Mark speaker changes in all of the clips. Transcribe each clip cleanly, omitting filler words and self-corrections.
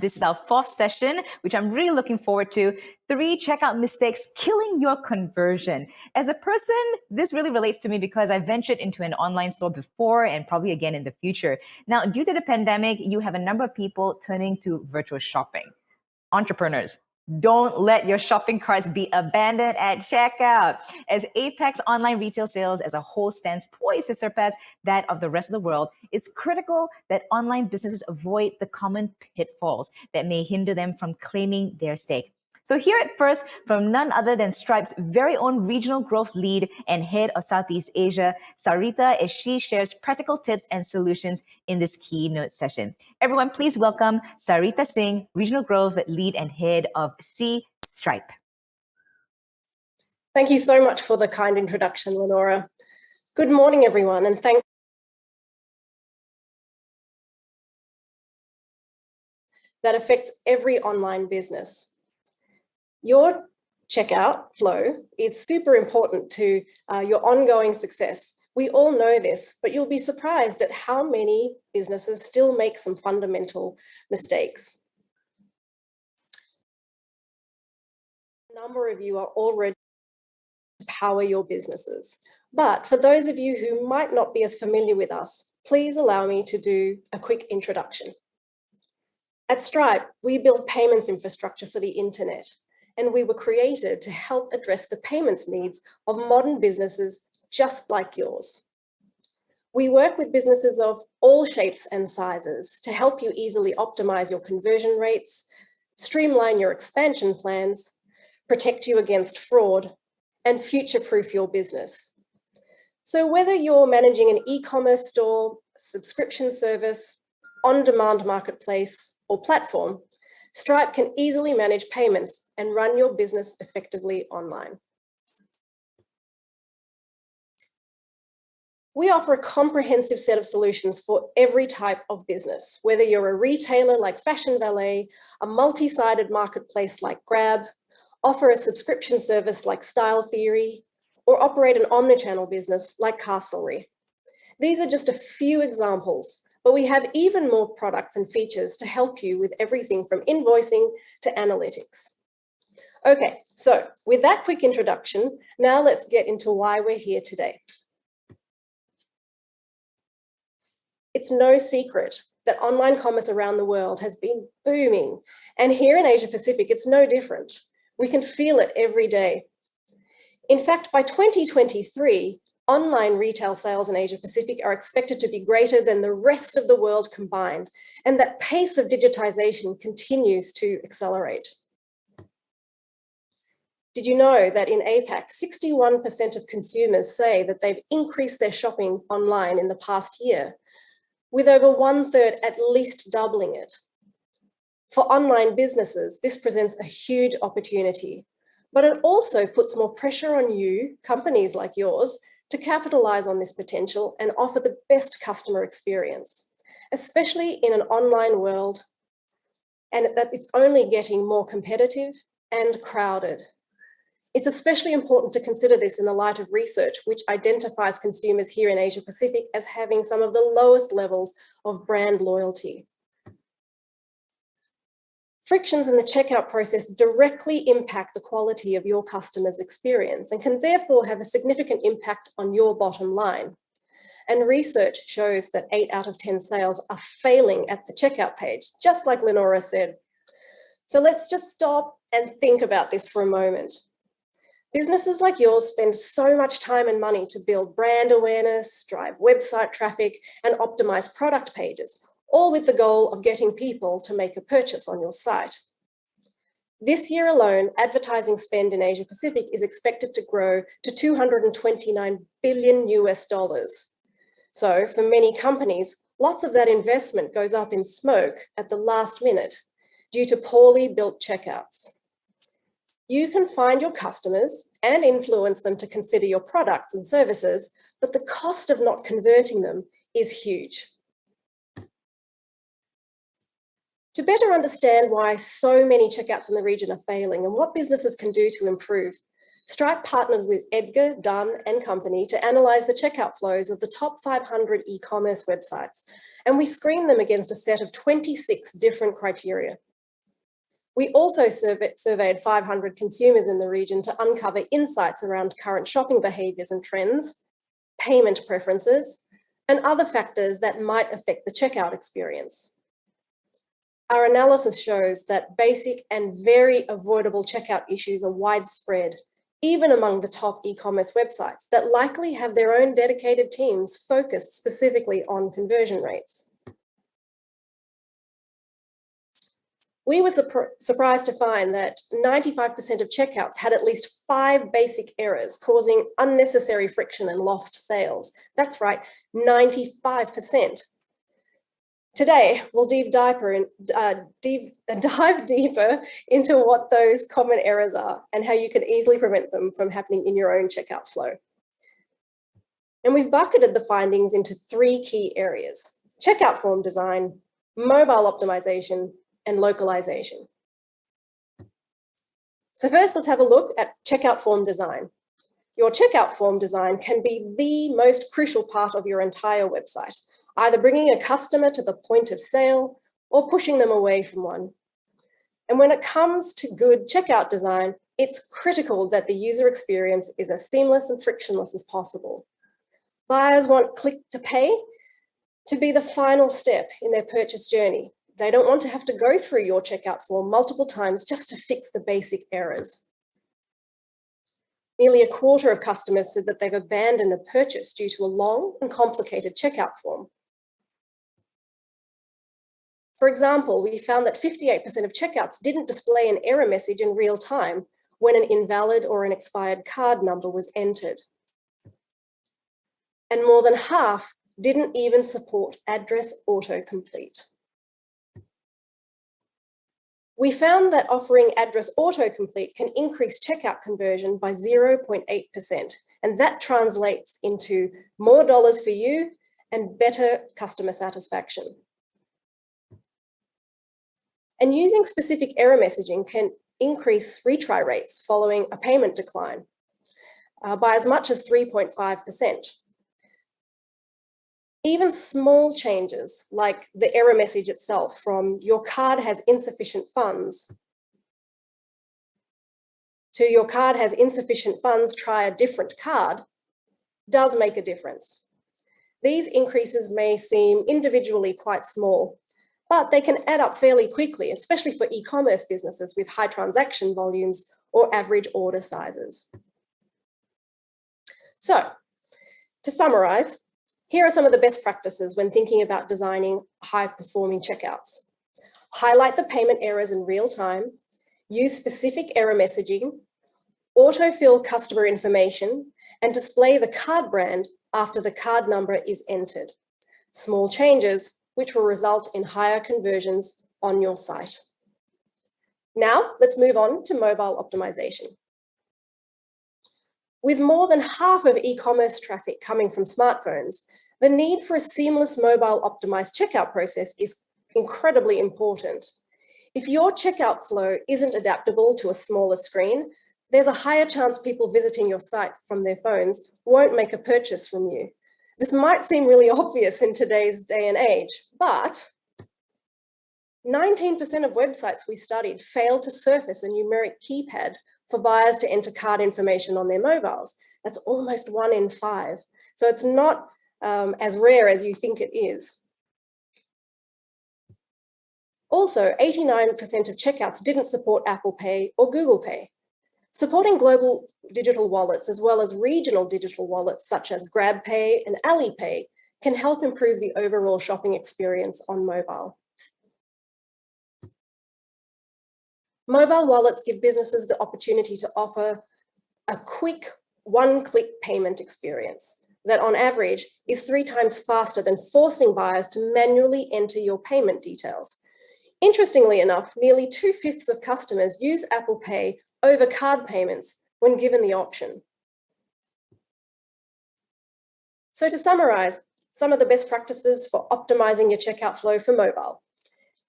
Speaker 1: This is our fourth session, which I'm really looking forward to. 3 checkout mistakes killing your conversion. As a person, this really relates to me because I ventured into an online store before and probably again in the future. Now, due to the pandemic, you have a number of people turning to virtual shopping. Entrepreneurs, don't let your shopping carts be abandoned at checkout. As APAC's online retail sales as a whole stands poised to surpass that of the rest of the world, it's critical that online businesses avoid the common pitfalls that may hinder them from claiming their stake. So here at first, from none other than Stripe's very own regional growth lead and head of Southeast Asia, Sarita, as she shares practical tips and solutions in this keynote session. Everyone, please welcome Sarita Singh, regional growth lead and head of Stripe.
Speaker 2: Thank you so much for the kind introduction, Lenora. Good morning, everyone, and thanks that affects every online business. Your checkout flow is super important to your ongoing success. We all know this, but you'll be surprised at how many businesses still make some fundamental mistakes. A number of you are already to power your businesses. But for those of you who might not be as familiar with us, please allow me to do a quick introduction. At Stripe, we build payments infrastructure for the internet, and we were created to help address the payments needs of modern businesses just like yours. We work with businesses of all shapes and sizes to help you easily optimize your conversion rates, streamline your expansion plans, protect you against fraud, and future-proof your business. So whether you're managing an e-commerce store, subscription service, on-demand marketplace, or platform, Stripe can easily manage payments and run your business effectively online. We offer a comprehensive set of solutions for every type of business, whether you're a retailer like Fashion Valet, a multi-sided marketplace like Grab, offer a subscription service like Style Theory, or operate an omnichannel business like Castlery. These are just a few examples, but we have even more products and features to help you with everything from invoicing to analytics. Okay, so with that quick introduction, now let's get into why we're here today. It's no secret that online commerce around the world has been booming, and here in Asia Pacific, it's no different. We can feel it every day. In fact, by 2023, online retail sales in Asia Pacific are expected to be greater than the rest of the world combined, and that pace of digitization continues to accelerate. Did you know that in APAC, 61% of consumers say that they've increased their shopping online in the past year, with over 1/3 at least doubling it? For online businesses, this presents a huge opportunity, but it also puts more pressure on you, companies like yours, to capitalize on this potential and offer the best customer experience, especially in an online world, and that it's only getting more competitive and crowded. It's especially important to consider this in the light of research which identifies consumers here in Asia Pacific as having some of the lowest levels of brand loyalty. Frictions in the checkout process directly impact the quality of your customer's experience and can therefore have a significant impact on your bottom line. And research shows that 8 out of 10 sales are failing at the checkout page, just like Lenora said. So let's just stop and think about this for a moment. Businesses like yours spend so much time and money to build brand awareness, drive website traffic, and optimize product pages, all with the goal of getting people to make a purchase on your site. This year alone, advertising spend in Asia Pacific is expected to grow to $229 billion US. So for many companies, lots of that investment goes up in smoke at the last minute due to poorly built checkouts. You can find your customers and influence them to consider your products and services, but the cost of not converting them is huge. To better understand why so many checkouts in the region are failing and what businesses can do to improve, Stripe partnered with Edgar, Dunn and Company to analyze the checkout flows of the top 500 e-commerce websites, and we screened them against a set of 26 different criteria. We also surveyed 500 consumers in the region to uncover insights around current shopping behaviours and trends, payment preferences, and other factors that might affect the checkout experience. Our analysis shows that basic and very avoidable checkout issues are widespread, even among the top e-commerce websites that likely have their own dedicated teams focused specifically on conversion rates. We were surprised to find that 95% of checkouts had at least 5 basic errors, causing unnecessary friction and lost sales. That's right, 95%. Today, we'll dive deeper into what those common errors are and how you can easily prevent them from happening in your own checkout flow. And we've bucketed the findings into 3 key areas: checkout form design, mobile optimization, and localization. So first, let's have a look at checkout form design. Your checkout form design can be the most crucial part of your entire website, either bringing a customer to the point of sale or pushing them away from one. And when it comes to good checkout design, it's critical that the user experience is as seamless and frictionless as possible. Buyers want click to pay to be the final step in their purchase journey. They don't want to have to go through your checkout form multiple times just to fix the basic errors. Nearly a quarter of customers said that they've abandoned a purchase due to a long and complicated checkout form. For example, we found that 58% of checkouts didn't display an error message in real time when an invalid or an expired card number was entered. And more than half didn't even support address autocomplete. We found that offering address autocomplete can increase checkout conversion by 0.8%, and that translates into more dollars for you and better customer satisfaction. And using specific error messaging can increase retry rates following a payment decline by as much as 3.5%. Even small changes, like the error message itself from "your card has insufficient funds" to "your card has insufficient funds, try a different card," does make a difference. These increases may seem individually quite small, but they can add up fairly quickly, especially for e-commerce businesses with high transaction volumes or average order sizes. So, to summarize, here are some of the best practices when thinking about designing high-performing checkouts. Highlight the payment errors in real time, use specific error messaging, autofill customer information, and display the card brand after the card number is entered. Small changes which will result in higher conversions on your site. Now, let's move on to mobile optimization. With more than half of e-commerce traffic coming from smartphones, the need for a seamless mobile optimized checkout process is incredibly important. If your checkout flow isn't adaptable to a smaller screen, there's a higher chance people visiting your site from their phones won't make a purchase from you. This might seem really obvious in today's day and age, but 19% of websites we studied failed to surface a numeric keypad for buyers to enter card information on their mobiles. That's almost 1 in 5. So it's not as rare as you think it is. Also, 89% of checkouts didn't support Apple Pay or Google Pay. Supporting global digital wallets as well as regional digital wallets such as GrabPay and Alipay can help improve the overall shopping experience on mobile. Mobile wallets give businesses the opportunity to offer a quick one-click payment experience that on average is 3 times faster than forcing buyers to manually enter your payment details. Interestingly enough, nearly 2/5 of customers use Apple Pay over card payments when given the option. So to summarize, some of the best practices for optimizing your checkout flow for mobile.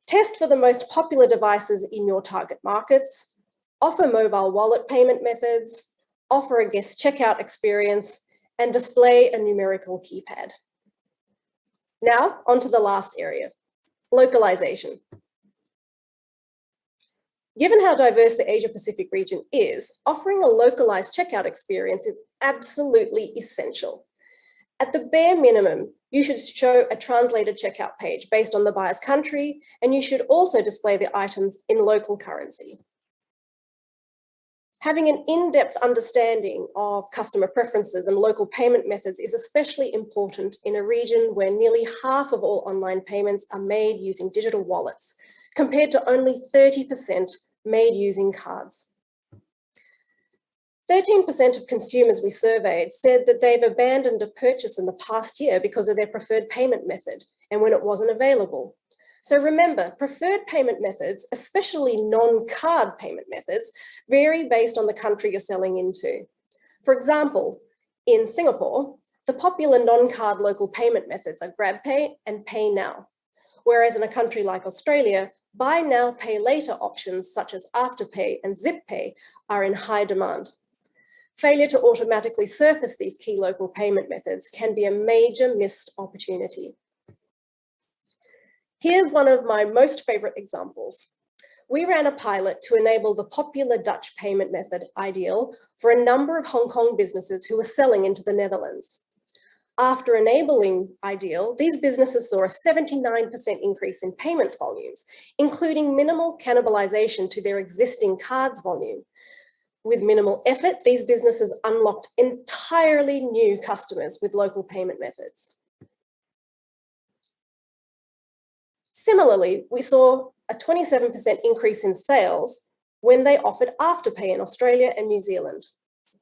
Speaker 2: Test for the most popular devices in your target markets, offer mobile wallet payment methods, offer a guest checkout experience, and display a numerical keypad. Now, onto the last area, localization. Given how diverse the Asia-Pacific region is, offering a localized checkout experience is absolutely essential. At the bare minimum, you should show a translated checkout page based on the buyer's country, and you should also display the items in local currency. Having an in-depth understanding of customer preferences and local payment methods is especially important in a region where nearly half of all online payments are made using digital wallets, compared to only 30% made using cards. 13% of consumers we surveyed said that they've abandoned a purchase in the past year because of their preferred payment method and when it wasn't available. So remember, preferred payment methods, especially non-card payment methods, vary based on the country you're selling into. For example, in Singapore, the popular non-card local payment methods are GrabPay and Pay Now. Whereas in a country like Australia, buy now, pay later options such as Afterpay and ZipPay are in high demand. Failure to automatically surface these key local payment methods can be a major missed opportunity. Here's one of my most favorite examples. We ran a pilot to enable the popular Dutch payment method, Ideal, for a number of Hong Kong businesses who were selling into the Netherlands. After enabling Ideal, these businesses saw a 79% increase in payments volumes, including minimal cannibalization to their existing cards volume. With minimal effort, these businesses unlocked entirely new customers with local payment methods. Similarly, we saw a 27% increase in sales when they offered Afterpay in Australia and New Zealand.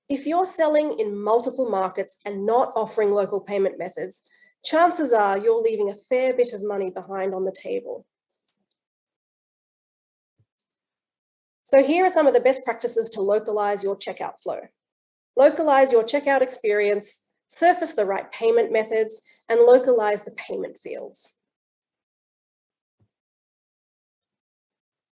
Speaker 2: If you're selling in multiple markets and not offering local payment methods, chances are you're leaving a fair bit of money behind on the table. So here are some of the best practices to localize your checkout flow. Localize your checkout experience, surface the right payment methods, and localize the payment fields.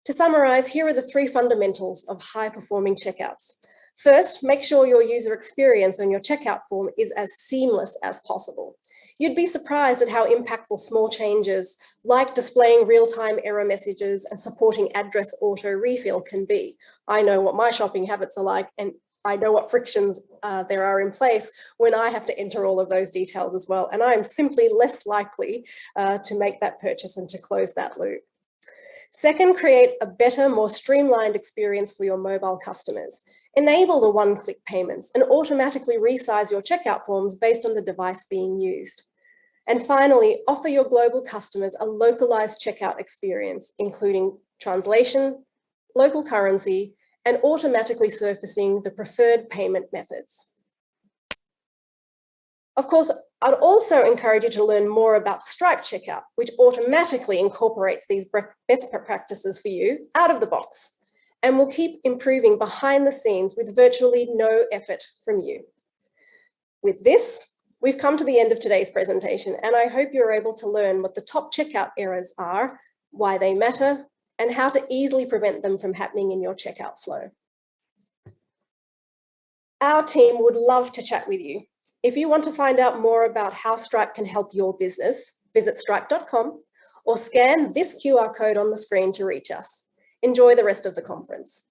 Speaker 2: To summarize, here are the 3 fundamentals of high-performing checkouts. First, make sure your user experience on your checkout form is as seamless as possible. You'd be surprised at how impactful small changes like displaying real-time error messages and supporting address auto refill can be. I know what my shopping habits are like, and I know what frictions there are in place when I have to enter all of those details as well. And I am simply less likely to make that purchase and to close that loop. Second, create a better, more streamlined experience for your mobile customers. Enable the one-click payments and automatically resize your checkout forms based on the device being used. And finally, offer your global customers a localized checkout experience, including translation, local currency, and automatically surfacing the preferred payment methods. Of course, I'd also encourage you to learn more about Stripe Checkout, which automatically incorporates these best practices for you out of the box, and will keep improving behind the scenes with virtually no effort from you. With this, we've come to the end of today's presentation, and I hope you're able to learn what the top checkout errors are, why they matter, and how to easily prevent them from happening in your checkout flow. Our team would love to chat with you. If you want to find out more about how Stripe can help your business, visit stripe.com or scan this QR code on the screen to reach us. Enjoy the rest of the conference.